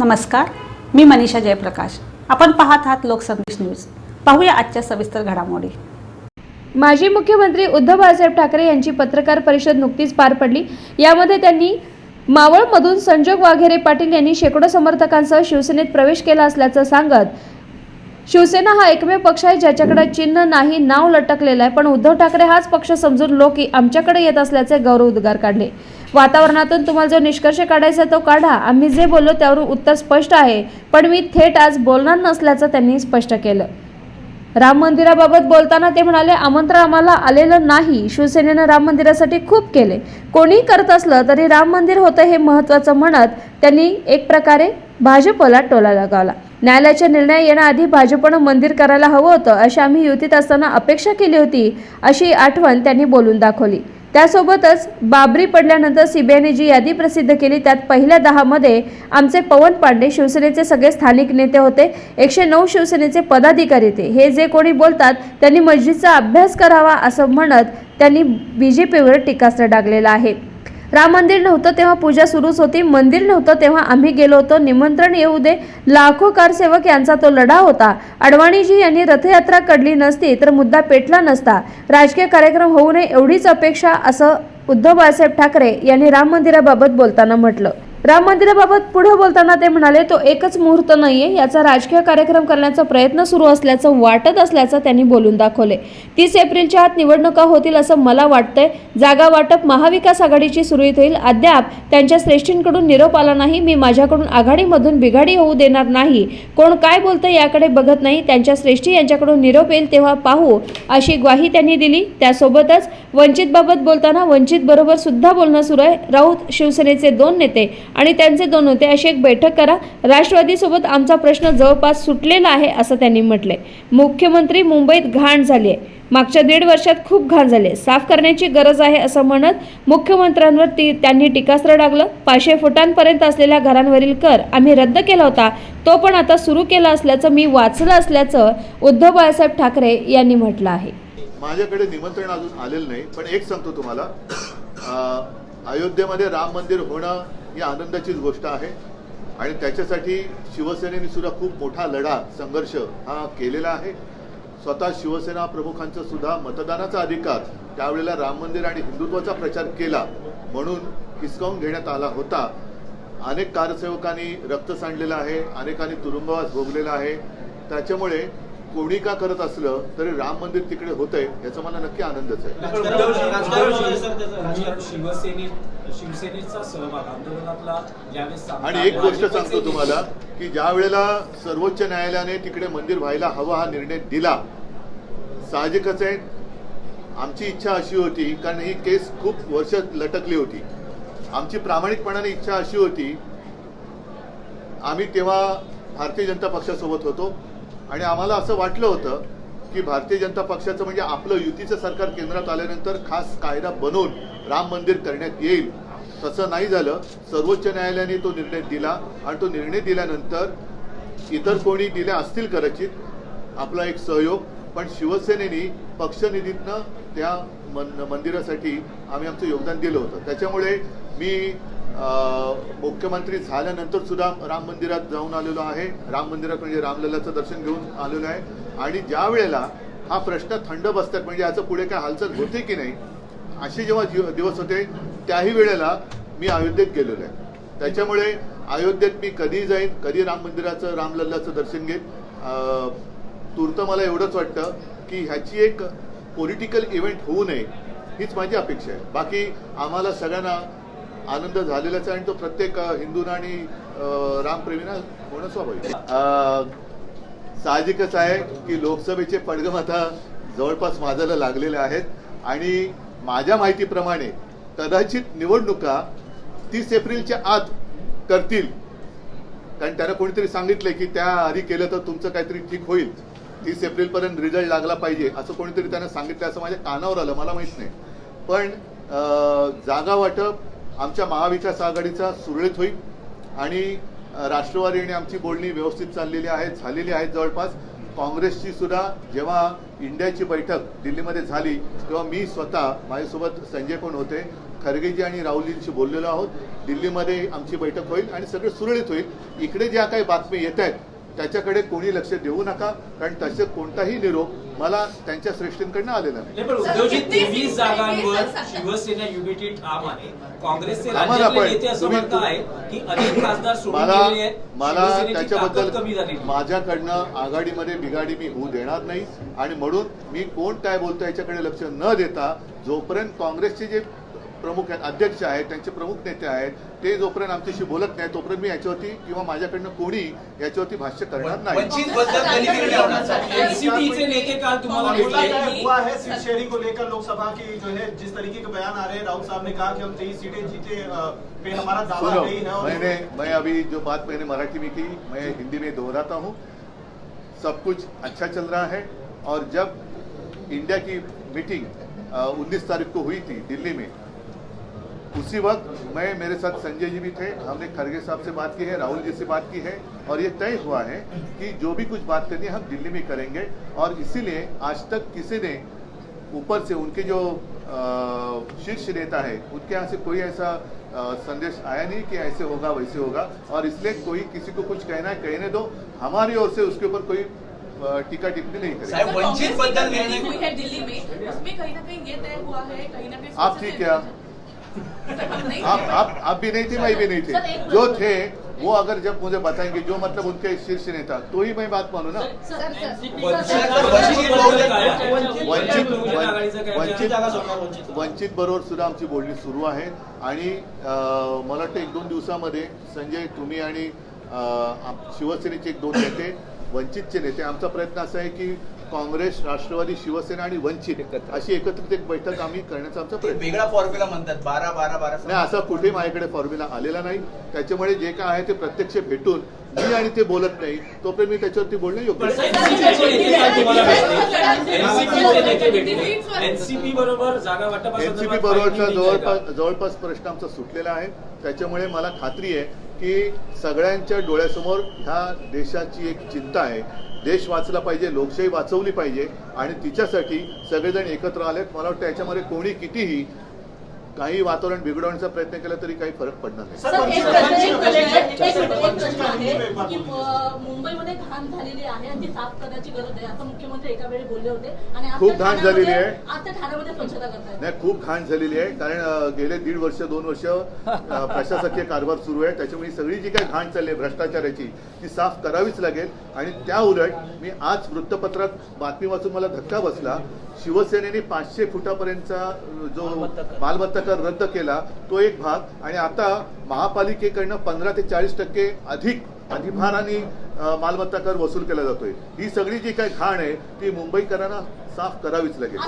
नमस्कार, मी मनीषा जयप्रकाश। आपण पाहत आहात लोकसंदेश न्यूज। पाहूया आजच्या सविस्तर घडामोडी। माजी मुख्यमंत्री उद्धव बाळासाहेब ठाकरे यांची पत्रकार परिषद नुकतीच पार पडली। यामध्ये त्यांनी मावळमधून संजोग वाघेरे पाटील यांनी शेकडो समर्थकांसह शिवसेनेत प्रवेश केला असल्याचं सांगत, शिवसेना हा एकमेव पक्ष आहे ज्याच्याकडे चिन्ह नाही, नाव लटकलेलं आहे, पण उद्धव ठाकरे हाच पक्ष समजून लोक आमच्याकडे येत असल्याचे गौरवोद्गार काढले। वातावरणातून तुम्हाला जो निष्कर्ष काढायचा तो काढा, आम्ही जे बोललो त्यावरून उत्तर स्पष्ट आहे, पण मी थेट आज बोलणार नसल्याचं त्यांनी स्पष्ट केलं। राम मंदिराबाबत बोलताना ते म्हणाले, आमंत्रण आम्हाला आलेलं नाही। शिवसेनेनं राम मंदिरासाठी खूप केले, कोणी करत असलं तरी राम मंदिर होतं हे महत्त्वाचं म्हणत त्यांनी एक प्रकारे भाजपला टोला लगावला। न्यायालयाचा निर्णय येण्याआधी भाजपनं मंदिर करायला हवं होतं अशी आम्ही युतीत असताना अपेक्षा केली होती, अशी आठवण त्यांनी बोलून दाखवली। त्यासोबतच बाबरी पडल्यानंतर सीबीआयने जी यादी प्रसिद्ध केली त्यात पहिल्या 10 मध्ये आमचे पवन पांडे शिवसेनेचे सगळे स्थानिक नेते होते, 109 शिवसेनेचे पदाधिकारी होते। हे जे कोणी बोलतात त्यांनी मस्जिदचा अभ्यास करावा असं म्हणत त्यांनी बीजेपीवर टीकास्त्र डागलेलं आहे। राम मंदिर नव्हतं तेव्हा पूजा सुरूच होती, मंदिर नव्हतं तेव्हा आम्ही गेलो होतो, निमंत्रण येऊ दे, लाखो कारसेवक यांचा तो लढा होता। अडवाणीजी यांनी रथयात्रा काढली नसती तर मुद्दा पेटला नसता, राजकीय कार्यक्रम होऊ नये एवढीच अपेक्षा, असं उद्धव बाळासाहेब ठाकरे यांनी राम मंदिराबाबत बोलताना म्हटलं। राम मंदिराबाबत पुढे बोलताना ते म्हणाले, तो एकच मुहूर्त नाहीये, याचा राजकीय कार्यक्रम करण्याचा प्रयत्न सुरू असल्याचं वाटत असल्याचं त्यांनी बोलून दाखवले। 30 एप्रिलच्या आत निवडणुका होतील असं मला वाटतंय। जागा वाटप महाविकास आघाडीची सुरळीत होईल। अद्याप त्यांच्या श्रेष्ठींकडून निरोप आला नाही। मी माझ्याकडून आघाडीमधून बिघाडी होऊ देणार नाही। कोण काय बोलतंय याकडे बघत नाही, त्यांच्या श्रेष्ठी यांच्याकडून निरोप येईल तेव्हा पाहू, अशी ग्वाही त्यांनी दिली। त्यासोबतच वंचितबाबत बोलताना वंचित बरोबर सुद्धा बोलणं सुरू आहे। राऊत शिवसेनेचे 2 नेते आणि त्यांचे 2 होते अशी एक बैठक करा। राष्ट्रवादी सोबत आमचा प्रश्न जवळपास सुटलेला आहे असं त्यांनी म्हटले। मुख्यमंत्री मुंबईत घाण झाली आहे, मागच्या 1.5 वर्षात खूप घाण झाली, साफ करण्याची गरज आहे असं म्हणत मुख्यमंत्र्यांवर त्यांनी टीकास्त्र डागलं। 500 फुटांपर्यंत असलेल्या घरांवरील कर आम्ही रद्द केला होता, तो पण आता सुरू केला असल्याचं मी वाचलं असल्याचं उद्धव बाळासाहेब ठाकरे यांनी म्हटलं आहे। माझ्याकडे निमंत्रण अजून आलेलं नाही, पण एक सांगतो तुम्हाला, अयोध्येमध्ये राम मंदिर होणं ही आनंदाचीच गोष्ट आहे आणि त्याच्यासाठी शिवसेनेने सुद्धा खूप मोठा लढा संघर्ष हा केलेला आहे। स्वतः शिवसेना प्रमुखांचा सुद्धा मतदानाचा अधिकार त्यावेळेला राम मंदिर आणि हिंदुत्वाचा प्रचार केला म्हणून हिसकावून घेण्यात आला होता। अनेक कारसेवकांनी रक्त सांडलेलं आहे, अनेकांनी तुरुंगवास भोगलेला आहे। त्याच्यामुळे कोणी का करत असलं तरी राम मंदिर तिकडे होतंय याचा मला नक्की आनंदच आहे। शिवसेनेचा सहभाग आंदोलनातला आणि एक गोष्ट सांगतो तुम्हाला की ज्या वेळेला सर्वोच्च न्यायालयाने तिकडे मंदिर व्हायला हवा हा निर्णय दिला, साहजिकच आहे आमची इच्छा अशी होती, कारण ही केस खूप वर्ष लटकली होती, आमची प्रामाणिकपणाने इच्छा अशी होती, आम्ही तेव्हा भारतीय जनता पक्षासोबत होतो आणि आम्हाला असं वाटलं होतं की भारतीय जनता पक्षाचं म्हणजे आपलं युतीचं सरकार केंद्रात आल्यानंतर खास कायदा बनवून राम मंदिर करण्यात येईल। तसं नाही झालं। सर्वोच्च न्यायालयाने तो निर्णय दिला आणि तो निर्णय दिल्यानंतर इतर कोणी दिले असतील कदाचित आपला एक सहयोग, पण शिवसेनेने पक्षनिधीतनं त्या मंदिरासाठी आम्ही आमचं योगदान दिलं होतं। त्याच्यामुळे मी मुख्यमंत्री झाल्यानंतर सुद्धा राम मंदिरात जाऊन आलेलो आहे, राम मंदिरात म्हणजे रामलल्लाचं दर्शन घेऊन आलेलो आहे आणि ज्या वेळेला हा प्रश्न थंड बसतात म्हणजे याचं पुढे काय हालचाल होते की नाही असे जेव्हा दिवस होते त्याही वेळेला मी अयोध्येत गेलेलो आहे। त्याच्यामुळे अयोध्येत मी कधी जाईन, कधी राम मंदिराचं रामलल्लाचं दर्शन घेईन। तूर्त मला एवढंच वाटतं की ह्याची एक पॉलिटिकल इव्हेंट होऊ नये हीच माझी अपेक्षा आहे। बाकी आम्हाला सगळ्यांना आनंद झालेलाच आहे आणि तो प्रत्येक हिंदूंना आणि रामप्रेमींना होणं स्वाभाविक। साहजिकच आहे की लोकसभेचे पडघम आता जवळपास माझ्याला लागलेले आहेत आणि माझ्या माहितीप्रमाणे कदाचित निवडणुका 30 एप्रिलच्या आत करतील, कारण त्यांना कोणीतरी सांगितलंय की त्या आधी केलं तर तुमचं काहीतरी ठीक होईल, 30 एप्रिलपर्यंत रिझल्ट लागला पाहिजे असं कोणीतरी त्यांना सांगितलं, असं माझ्या कानावर आलं, मला माहीत नाही। पण जागा वाटप आमच्या महाविकास आघाडीचा सुरळीत होईल आणि राष्ट्रवादी आणि आमची बोलणी व्यवस्थित चाललेली आहेत, झालेली आहेत। जवळपास काँग्रेसची सुद्धा जेव्हा इंडियाची बैठक दिल्लीमध्ये झाली तेव्हा मी स्वतः माझ्यासोबत संजय पण होते, खरगेजी आणि राहुलजींशी बोललेलो आहोत. दिल्लीमध्ये आमची बैठक होईल आणि सगळं सुरळीत होईल. इकडे ज्या काही बातम्या येत आहेत त्याच्याकडे कोणी लक्ष देऊ नका, कारण तसे कोणताही निरोप मला त्यांच्या श्रेष्ठींकडनं आलेला नाही. नाही, पण उद्धवजी 23 जागांवर शिवसेना युनिटी ठाम आहे. काँग्रेसचे आम्हाला राज्यातले पण नेते असं तुम्ही- म्हणत आहेत की अनेक खासदार सोडून मला गेलेले आहेत. मला शिवसेनेची त्याच्याबद्दल ताकद कमी झालेली आहे. माझ्याकडनं आघाडीमध्ये बिघाडी मी होऊ देणार नाही आणि म्हणून मी कोण काय बोलतो याच्याकडे लक्ष न देता जोपर्यंत काँग्रेसचे जे प्रमुख आहेत, अध्यक्ष आहेत, त्यांचे प्रमुख नेते आहेत, ते जोपर्यंत आमच्याशी बोलत नाही तोपर्यंत मी याच्यावरती किंवा माझ्याकडनं कोणी याच्यावरती भाष्य करणार नाही. एनसीपीचे नेते काल तुम्हाला भेटले. हुआ है सीट शेयरिंग को लेकर लोकसभा की जो है जिस तरीके के बयान आ रहे हैं, राउत साहब ने कहा कि हम 23 सीटें जीते पे हमारा दावा सुनो, नहीं है। और मैं अभी जो बात मैंने मराठी में की मैं हिंदी में दोहराता हूँ. सब कुछ अच्छा चल रहा है और जब इंडिया की मीटिंग 19 तारीख को हुई थी दिल्ली में, उसी वक्त मेरे साथ संजय जी भी थे. हमने खरगे साहब से बात की है, राहुल जी से बात की है और ये तय हुआ है कि जो भी कुछ बात करनी है हम दिल्ली में करेंगे. और इसीलिए आज तक किसी ने ऊपर से उनके जो शीर्ष नेता है उनके यहाँ से कोई ऐसा संदेश आया नहीं कि ऐसे होगा वैसे होगा. और इसलिए कोई किसी को कुछ कहना है कहने दो, हमारी ओर से उसके ऊपर कोई टीका टिप्पणी नहीं करेगी. वंचित बद्दल निर्णय हुई है दिल्ली में, उसमें कहीं ना कहीं ये तय हुआ है, कहीं ना कहीं आप ठीक क्या आप भी नहीं थे, मैं भी नहीं थे. जो थे वो अगर जब मुझे बताएंगे जो मतलब उनके शीर्ष नेता तो ही मैं बात मानू ना. वंचित बरोबर सुद्धा आमची बोलणी सुरू आहे आणि मला वाटतं 1-2 दिवसामध्ये संजय तुम्ही आणि शिवसेनेचे 1-2 नेते, वंचितचे नेते, आमचा प्रयत्न असा आहे की काँग्रेस, राष्ट्रवादी, शिवसेना आणि वंचित अशी एकत्रित एक बैठक आम्ही करण्याचा आमचा प्रयत्न. वेगळा फॉर्म्युला म्हणतात 12-12-12. नाही, असा कुठेही माझ्याकडे फॉर्म्युला आलेला नाही. त्याच्यामुळे जे काय आहे ते प्रत्यक्ष भेटून मी आणि ते बोलत नाही तोपर्यंत मी त्याच्यावरती बोलणं योग्य नाही. एनसीपी बरोबर जागा एनसीपी वाटप बरोबरचा जवळपास प्रश्न आमचा सुटलेला आहे. त्याच्यामुळे मला खात्री आहे की सगळ्यांच्या डोळ्यासमोर ह्या देशाची एक चिंता आहे. देश वाचला पाहिजे, लोकशाही वाचवली पाहिजे आणि तिच्यासाठी सगळेजण एकत्र आलेत. मला वाटतं याच्यामध्ये कोणी कितीही काही वातावरण बिघडवण्याचा प्रयत्न केला तरी काही फरक पडणार नाही. मुंबईमध्ये घाण झालेली आहे आणि ती साफ करण्याची गरज आहे असं मुख्यमंत्री एका वेळी बोलले होते आणि खूप घाण झालेली आहे. आता ठाण्यामध्ये स्वच्छता करतायत. नाही, खूप घाण झालेली आहे कारण गेले 1.5 वर्ष 2 वर्ष प्रशासकीय कारभार सुरू आहे. त्याच्यामुळे सगळी जी काही घाण चालली आहे भ्रष्टाचाराची ती साफ करावीच लागेल. आणि त्या उलट मी आज वृत्तपत्रात बातमी वाचून मला धक्का बसला. शिवसेनेने 500 फुटापर्यंतचा जो मालमत्ता कर रद्द केला तो एक भाग आणि आता महापालिकेकडनं 15 ते 40% अधिक अधिभाराने मालमत्ता कर वसूल केला जातोय. ही सगळी जी काही घाण आहे ती मुंबईकरांना साफ करावीच लागेल.